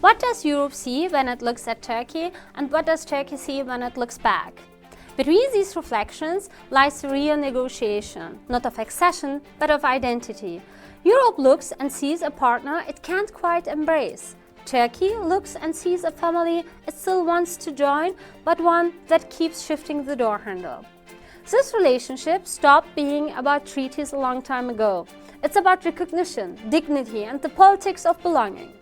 What does Europe see when it looks at Turkey, and what does Turkey see when it looks back? Between these reflections lies a real negotiation, not of accession, but of identity. Europe looks and sees a partner it can't quite embrace. Turkey looks and sees a family it still wants to join, but one that keeps shifting the door handle. This relationship stopped being about treaties a long time ago. It's about recognition, dignity, and the politics of belonging.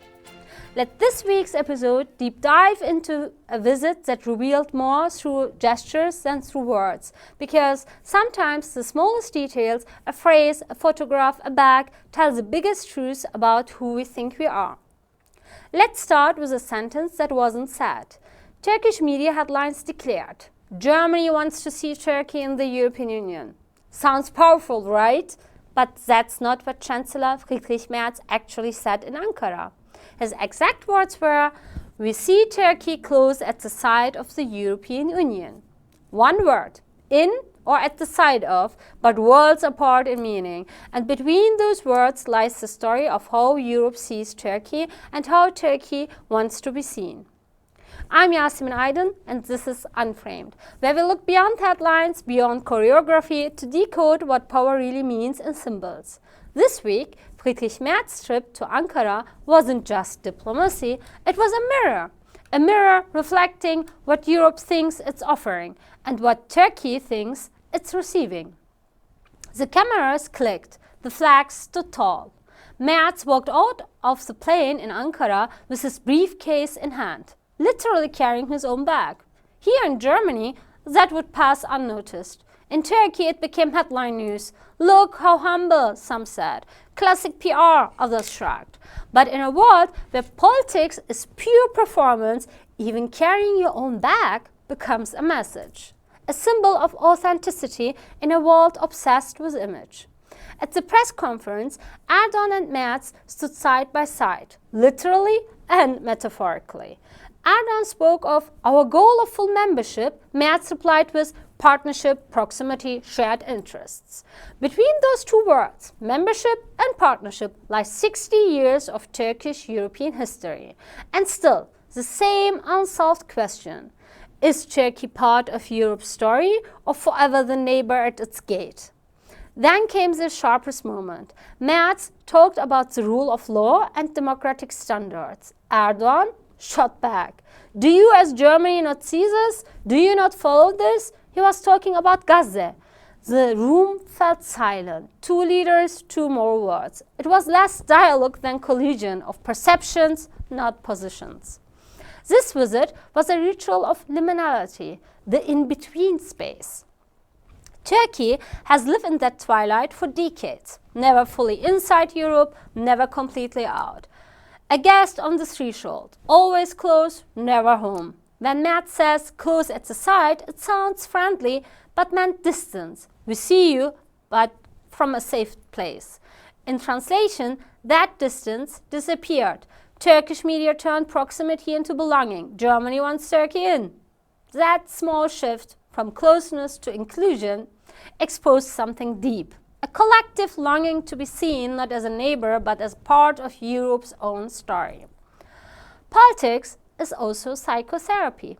Let this week's episode deep dive into a visit that revealed more through gestures than through words, because sometimes the smallest details, a phrase, a photograph, a bag, tell the biggest truth about who we think we are. Let's start with a sentence that wasn't said. Turkish media headlines declared, "Germany wants to see Turkey in the European Union." Sounds powerful, right? But that's not what Chancellor Friedrich Merz actually said in Ankara. His exact words were, "We see Turkey close at the side of the European Union." One word, in or at the side of, but worlds apart in meaning. And between those words lies the story of how Europe sees Turkey and how Turkey wants to be seen. I'm Yasemin Aydın, and this is Unframed, where we look beyond headlines, beyond choreography, to decode what power really means in symbols. This week, Friedrich Merz's trip to Ankara wasn't just diplomacy, it was a mirror reflecting what Europe thinks it's offering and what Turkey thinks it's receiving. The cameras clicked, the flags stood tall. Merz walked out of the plane in Ankara with his briefcase in hand, literally carrying his own bag. Here in Germany, that would pass unnoticed. In Turkey, it became headline news. "Look how humble," some said. "Classic PR," others shrugged. But in a world where politics is pure performance, even carrying your own bag becomes a message. A symbol of authenticity in a world obsessed with image. At the press conference, Erdogan and Merz stood side by side, literally and metaphorically. Erdogan spoke of our goal of full membership. Merz replied with partnership, proximity, shared interests. Between those two words, membership and partnership, lies 60 years of Turkish European history. And still, the same unsolved question. Is Turkey part of Europe's story or forever the neighbor at its gate? Then came the sharpest moment. Merz talked about the rule of law and democratic standards. Erdogan shot back. "Do you as Germany not see this? Do you not follow this?" He was talking about Gaza. The room felt silent. Two leaders, two more words. It was less dialogue than collision of perceptions, not positions. This visit was a ritual of liminality, the in-between space. Turkey has lived in that twilight for decades, never fully inside Europe, never completely out. A guest on the threshold, always close, never home. When Merz says close at the side, it sounds friendly, but meant distance. We see you, but from a safe place. In translation, that distance disappeared. Turkish media turned proximity into belonging. Germany wants Turkey in. That small shift from closeness to inclusion exposed something deep. A collective longing to be seen not as a neighbor but as part of Europe's own story. Politics is also psychotherapy.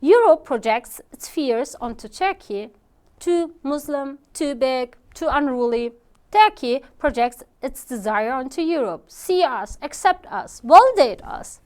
Europe projects its fears onto Turkey. Too Muslim, too big, too unruly. Turkey projects its desire onto Europe. See us, accept us, validate us.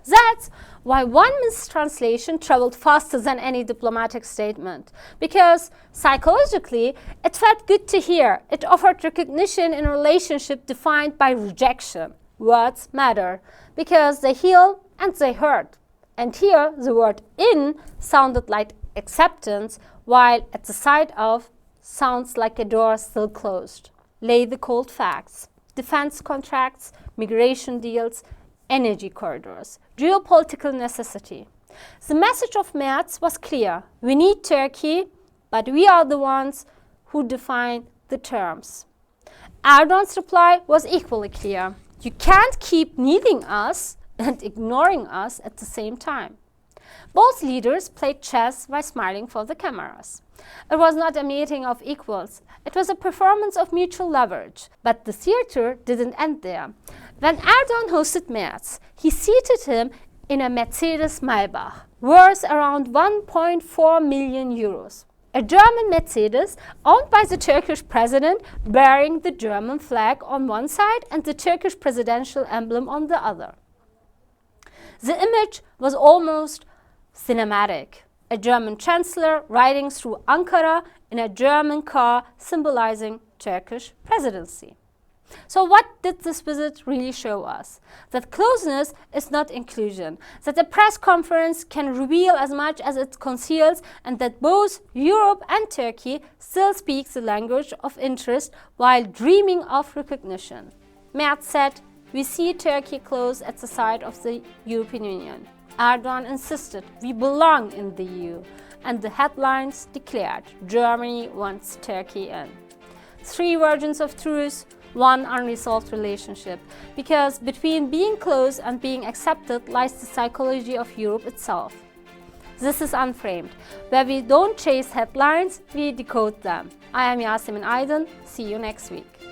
That's why one mistranslation traveled faster than any diplomatic statement. Because psychologically, it felt good to hear. It offered recognition in a relationship defined by rejection. Words matter because they heal and they hurt. And here, the word "in" sounded like acceptance, while at the side of sounds like a door still closed. Lay the cold facts. Defense contracts, migration deals, energy corridors, geopolitical necessity. The message of Merz was clear. We need Turkey, but we are the ones who define the terms. Erdogan's reply was equally clear. You can't keep needing us and ignoring us at the same time. Both leaders played chess while smiling for the cameras. It was not a meeting of equals. It was a performance of mutual leverage. But the theater didn't end there. When Erdogan hosted Merz, he seated him in a Mercedes Maybach, worth around 1.4 million euros. A German Mercedes owned by the Turkish president, bearing the German flag on one side and the Turkish presidential emblem on the other. The image was almost cinematic. A German chancellor riding through Ankara in a German car symbolizing Turkish presidency. So what did this visit really show us? That closeness is not inclusion, that a press conference can reveal as much as it conceals, and that both Europe and Turkey still speak the language of interest while dreaming of recognition. Merz said, "We see Turkey close at the side of the European Union." Erdogan insisted, "We belong in the EU." And the headlines declared, "Germany wants Turkey in." Three versions of truth, one unresolved relationship, because between being close and being accepted lies the psychology of Europe itself. This is Unframed, where we don't chase headlines, we decode them. I am Yasemin Aydın. See you next week.